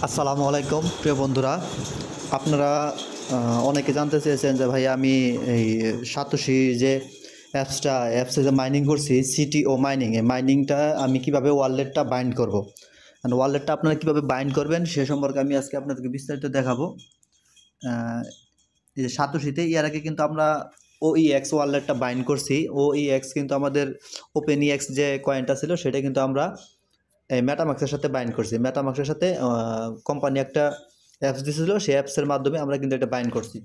আসসালামু আলাইকুম প্রিয় বন্ধুরা। আপনারা অনেকে জানতে চেয়েছেন যে ভাই আমি এই সাতোশি যে অ্যাপসে যে মাইনিং করছি সিটিও মাইনিং, এই মাইনিংটা আমি কিভাবে ওয়ালেটটা বাইন্ড করব, ওয়ালেটটা আপনারা কিভাবে বাইন্ড করবেন সে সম্পর্কে আমি আজকে আপনাদেরকে বিস্তারিত দেখাবো। এই যে সাতোশিতে এর আগে কিন্তু আমরা ওইএক্স ওয়ালেটটা বাইন্ড করছি। ওইএক্স কিন্তু আমাদের ওপেন ইএক্স যে কয়েনটা ছিল সেটা কিন্তু আমরা এই মেটামাক্সের সাথে বাইন্ড করছি। মেটামাক্সের সাথে কোম্পানি একটা অ্যাপস দিয়েছিল, সেই অ্যাপসের মাধ্যমে আমরা কিন্তু এটা বাইন্ড করছি।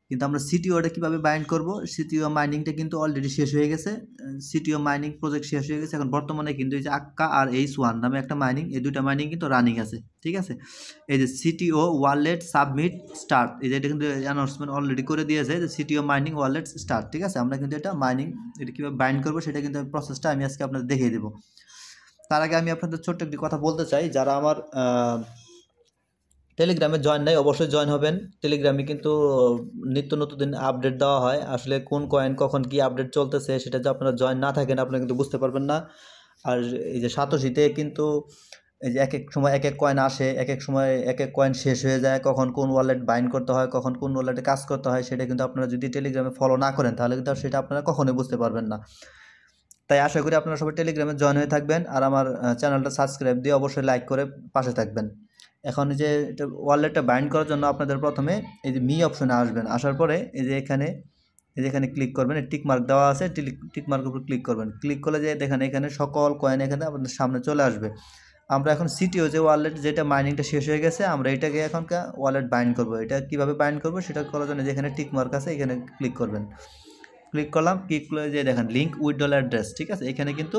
কিন্তু আমরা সিটিওটা কীভাবে বাইন্ড করব, সিটিও মাইনিংটা কিন্তু অলরেডি শেষ হয়ে গেছে। সিটিও মাইনিং প্রজেক্ট শেষ হয়ে গেছে। এখন বর্তমানে কিন্তু এই যে আক্কা আর H1 নামে একটা মাইনিং, এই দুইটা মাইনিং কিন্তু রানিং আছে। ঠিক আছে, এই যে সিটিও ওয়ালেট সাবমিট স্টার্ট, এই যে এটা কিন্তু অ্যানাউন্সমেন্ট অলরেডি করে দিয়েছে যে সিটিও মাইনিং ওয়ালেট স্টার্ট। ঠিক আছে, আমরা কিন্তু এটা মাইনিং এটা কীভাবে বাইন্ড করবো সেটা কিন্তু প্রসেসটা আমি আজকে আপনাদের দেখিয়ে দেবো। তার আগে আমি আপনাদের ছোট্ট একটি কথা বলতে চাই, যারা আমার টেলিগ্রামে জয়েন নাই অবশ্যই জয়েন হবেন। টেলিগ্রামে কিন্তু নিত্য নতুন দিন আপডেট দেওয়া হয়। আসলে কোন কয়েন কখন কি আপডেট চলতেছে সেটা যদি আপনারা জয়েন না থাকেন আপনারা কিন্তু বুঝতে পারবেন না। আর এই যে সাতোশিতে কিন্তু এই যে এক এক সময় এক এক কয়েন আসে, এক এক সময় এক এক কয়েন শেষ হয়ে যায়, কখন কোন ওয়ালেট বাইন্ড করতে হয়, কখন কোন ওয়ালেটে কাজ করতে হয় সেটা কিন্তু আপনারা যদি টেলিগ্রামে ফলো না করেন তাহলে কিন্তু সেটা আপনারা কখনোই বুঝতে পারবেন না। তাই আশা করি আপনারা সবাই টেলিগ্রামে জয়েন হয়ে থাকবেন আর আমার চ্যানেলটা সাবস্ক্রাইব দিয়ে অবশ্যই লাইক করে পাশে থাকবেন। এখন যে এটা ওয়ালেটটা বাইন্ড করার জন্য আপনাদের প্রথমে এই যে মি অপশনে আসবেন, আসার পরে এই যে এখানে ক্লিক করবেন, টিক মার্ক দেওয়া আছে, টিক মার্কের উপর ক্লিক করবেন। ক্লিক করলে যে দেখেন এখানে সকল কয়েন এখানে আপনাদের সামনে চলে আসবে। আমরা এখন সিটিও যে ওয়ালেট যেটা মাইনিংটা শেষ হয়ে গেছে আমরা এটাকে এখনকার ওয়ালেট বাইন্ড করব। এটা কিভাবে বাইন্ড করব সেটা করার জন্য যেখানে টিক মার্ক আছে এখানে ক্লিক করবেন। ক্লিক করলাম, ক্লিক করে যে দেখেন লিঙ্ক উইথড্রল অ্যাড্রেস। ঠিক আছে, এখানে কিন্তু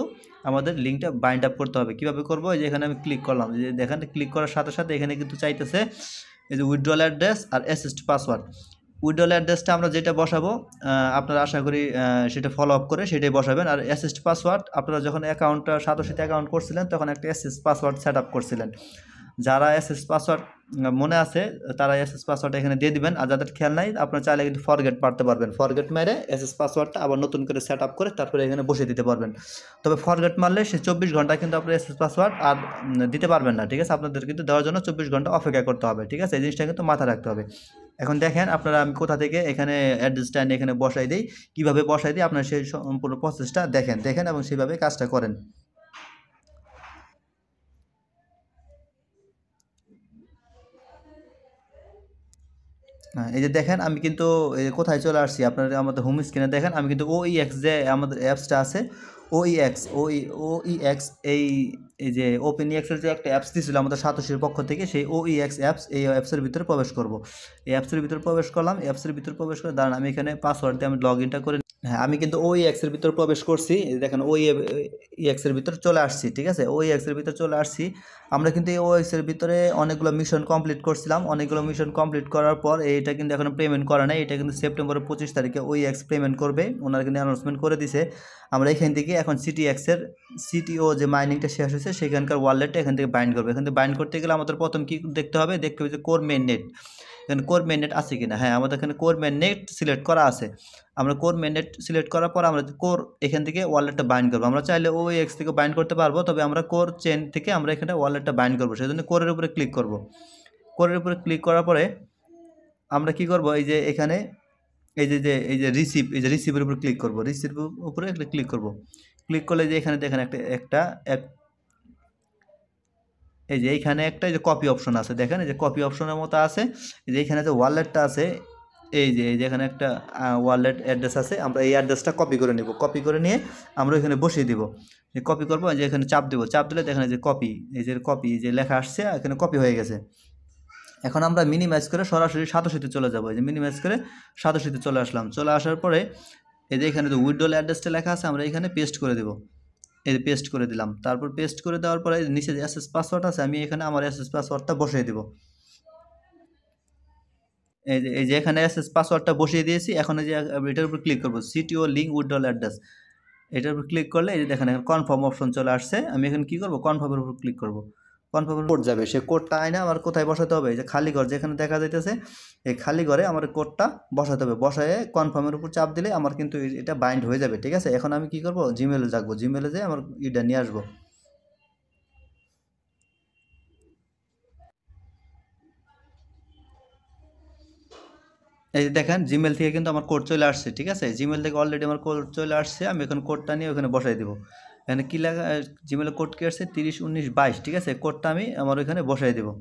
আমাদের লিঙ্কটা বাইন্ড আপ করতে হবে। কীভাবে করবো, এই যে এখানে আমি ক্লিক করলাম, যে দেখেন ক্লিক করার সাথে সাথে এখানে কিন্তু চাইতেছে এই যে উইথড্রল অ্যাড্রেস আর অ্যাসিস্ট পাসওয়ার্ড। উইথড্রল অ্যাড্রেসটা আমরা যেটা বসাবো আপনারা আশা করি সেটা ফলো আপ করে সেটাই বসাবেন। আর অ্যাসিস্ট পাসওয়ার্ড আপনারা যখন অ্যাকাউন্টটা সাতোশিতে অ্যাকাউন্ট করছিলেন তখন একটা অ্যাসিস্ট পাসওয়ার্ড সেট আপ করছিলেন। যারা অ্যাসেস পাসওয়ার্ড মনে আছে তারা অ্যাসেস পাসওয়ার্ড এখানে দিয়ে দিবেন। আর যাদের খেয়াল নাই আপনারা চাইলে কিন্তু ফরগেট পারতে পারবেন। ফরগেট মেরে অ্যাসেস পাসওয়ার্ডটা আবার নতুন করে সেট আপ করে তারপরে এখানে বসিয়ে দিতে পারবেন। তবে ফরগেট মারলে সে 24 ঘন্টা কিন্তু আপনার অ্যাসেস পাসওয়ার্ড আর দিতে পারবেন না। ঠিক আছে, আপনাদের কিন্তু দেওয়ার জন্য 24 ঘন্টা অপেক্ষা করতে হবে। ঠিক আছে, এই জিনিসটা কিন্তু মাথায় রাখতে হবে। এখন দেখেন আপনারা আমি কোথা থেকে এখানে অ্যাড্রেসটা এখানে বসাই দিই, কীভাবে বসাই দিই আপনারা সেই সম্পূর্ণ প্রসেসটা দেখেন এবং সেইভাবে কাজটা করেন। এই যে দেখেন আমি কিন্তু কোথায় চলে আসছি, আপনারা আমাদের হোম স্ক্রিনে দেখেন আমি কিন্তু ওইএক্স যে আমাদের অ্যাপসটা আছে ওইএক্স এই এই যে ওপেন ইএক্সের যে একটা অ্যাপস দিয়েছিল আমাদের সাতোশির পক্ষ থেকে, সেই ওইএক্স অ্যাপস এই অ্যাপসের ভিতরে প্রবেশ করব। এই অ্যাপসের ভিতরে প্রবেশ করলাম, অ্যাপসের ভিতরে প্রবেশ করে দাঁড়ান আমি এখানে পাসওয়ার্ড দিয়ে আমি লগ ইনটা করে। হ্যাঁ, আমি কিন্তু ওই এক্সের ভিতর প্রবেশ করছি, দেখেন ওই এক্সের ভিতর চলে আসছি। ঠিক আছে, ওই এক্সের ভিতর চলে আসছি। আমরা কিন্তু এই ওএক্সের ভিতরে অনেকগুলো মিশন কমপ্লিট করছিলাম। অনেকগুলো মিশন কমপ্লিট করার পর এইটা কিন্তু এখনো পেমেন্ট করা নাই। এটা কিন্তু সেপ্টেম্বরের 25 তারিখে ওই এক্স পেমেন্ট করবে, ওনারা কিন্তু অ্যানাউন্সমেন্ট করে দিছে। আমরা এখান থেকে এখন সিটিও যে মাইনিংটা শেষ হয়েছে সেখানকার ওয়ালেটটা এখান থেকে বাইন্ড করবে। এখান থেকে বাইন্ড করতে গেলে আমাদের প্রথম কি দেখতে হবে যে কোর মেইন নেট, এখানে কোর মেইন নেট আছে কিনা। হ্যাঁ, আমাদের এখানে কোর মেইন নেট সিলেক্ট করা আছে। আমরা কোর মেইন নেট সিলেক্ট করার পর আমরা কোর এখান থেকে ওয়ালেটটা বাইন্ড করবো। আমরা চাইলে ওই এক্স থেকে বাইন্ড করতে পারবো, তবে আমরা কোর চেন থেকে আমরা এখানে ওয়ালেটটা বাইন্ড করবো। সেই জন্য কোরের উপরে ক্লিক করব। কোরের উপরে ক্লিক করার পরে আমরা কি করব, এই যে এখানে রিসিভের উপর ক্লিক করব। রিসিভের উপরে ক্লিক করব। ক্লিক করলে যে এখানে দেখেন একটা এই যে এইখানে একটা এই যে কপি অপশন আছে, দেখেন এই যে কপি অপশনের মতো আছে। এই যে এখানে যে ওয়ালেটটা আছে, এই যে এখানে একটা ওয়ালেট অ্যাড্রেস আছে, আমরা এই অ্যাড্রেসটা কপি করে নেব। কপি করে নিয়ে আমরা এখানে বসিয়ে দিব। যে কপি করবো, যে এখানে চাপ দেবো, চাপ দিলে দেখেন যে কপি যে লেখা আসছে এখানে কপি হয়ে গেছে। এখন আমরা মিনিমাইজ করে সরাসরি সাতোশিতে চলে যাবো। এই যে মিনিমাইজ করে সাতোশিতে চলে আসলাম। চলে আসার পরে এই যে এখানে যে উইথড্রল অ্যাড্রেসটা লেখা আছে আমরা এখানে পেস্ট করে দেবো। এই যে পেস্ট করে দিলাম। তারপর পেস্ট করে দেওয়ার পরে নিচে যে অ্যাসেস পাসওয়ার্ড আছে আমি এখানে আমার অ্যাসেস পাসওয়ার্ডটা বসিয়ে দেবো। এই যে এখানে অ্যাসেস পাসওয়ার্ডটা বসিয়ে দিয়েছি। এখন এই যে এটার উপর ক্লিক করবো, সিটিও লিঙ্ক উইথড্রল অ্যাড্রেস। এটার উপর ক্লিক করলে এই যে দেখেন এখন কনফার্ম অপশন চলে আসছে। আমি এখানে কী করবো, কনফার্মের উপর ক্লিক করবো। কনফার্মের কোড যাবে, সে কোডটা আইনা আমার কোথায় বসাতে হবে, এই যে খালি ঘর যেখানে দেখা যাইতেছে এই খালি ঘরে আমার কোডটা বসাতে হবে। বসায় কনফার্মের উপর চাপ দিলে আমার কিন্তু এটা বাইন্ড হয়ে যাবে। ঠিক আছে, এখন আমি কি করবো, জিমেলে যাবো, জিমেলে যেয়ে আমার এটা নিয়ে আসবো। এই যে দেখেন জিমেল থেকে কিন্তু আমার কোড চলে আসছে, ঠিক আছে? জিমেল থেকে অলরেডি আমার কোড চলে আসছে। আমি এখন কোডটা নিয়ে ওখানে বসাই দেবো। এখানে কী লেখা, জিমেলের কোড কী আসছে 301922, ঠিক আছে? কোডটা আমি আমার ওইখানে বসাই দেবো।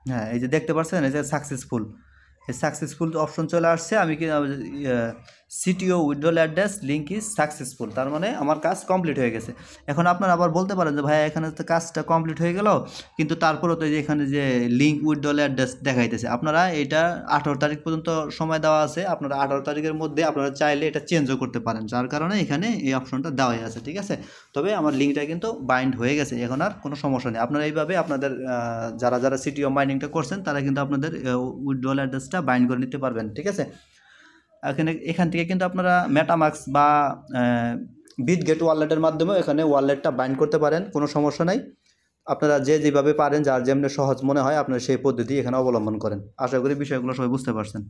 হ্যাঁ, এই যে দেখতে পাচ্ছেন এই যে সাকসেসফুল, এই সাকসেসফুল অপশন চলে আসছে। আমি কি CTO withdrawal address link is successful, তার মানে আমার কাজ কমপ্লিট হয়ে গেছে। এখন আপনারা আবার বলতে পারেন যে ভাই এখানে তো কাজটা কমপ্লিট হয়ে গেল, কিন্তু তারপরেও তো এই যে এখানে যে লিঙ্ক উইথড্রল অ্যাড্রেস দেখাইতেছে। আপনারা এটা 18 তারিখ পর্যন্ত সময় দেওয়া আছে, আপনারা 18 তারিখের মধ্যে আপনারা চাইলে এটা চেঞ্জও করতে পারেন, যার কারণে এখানে এই অপশনটা দেওয়াই আছে, ঠিক আছে? তবে আমার লিঙ্কটা কিন্তু বাইন্ড হয়ে গেছে, এখন আর কোনো সমস্যা নেই। আপনারা এইভাবে আপনাদের যারা যারা সিটিও মাইনিংটা করছেন তারা কিন্তু আপনাদের উইথড্রল অ্যাড্রেসটা বাইন্ড করে নিতে পারবেন, ঠিক আছে? এখান থেকে কিন্তু আপনারা মেটামাক্স বা বিটগেট ওয়ালেটের মাধ্যমেও এখানে ওয়ালেটটা বাইন্ড করতে পারেন, কোনো সমস্যা নাই। আপনারা যে যেভাবে পারেন, যার যেমনি সহজ মনে হয় আপনারা সেই পদ্ধতি এখানে অবলম্বন করেন। আশা করি বিষয়গুলো সবাই বুঝতে পারছেন।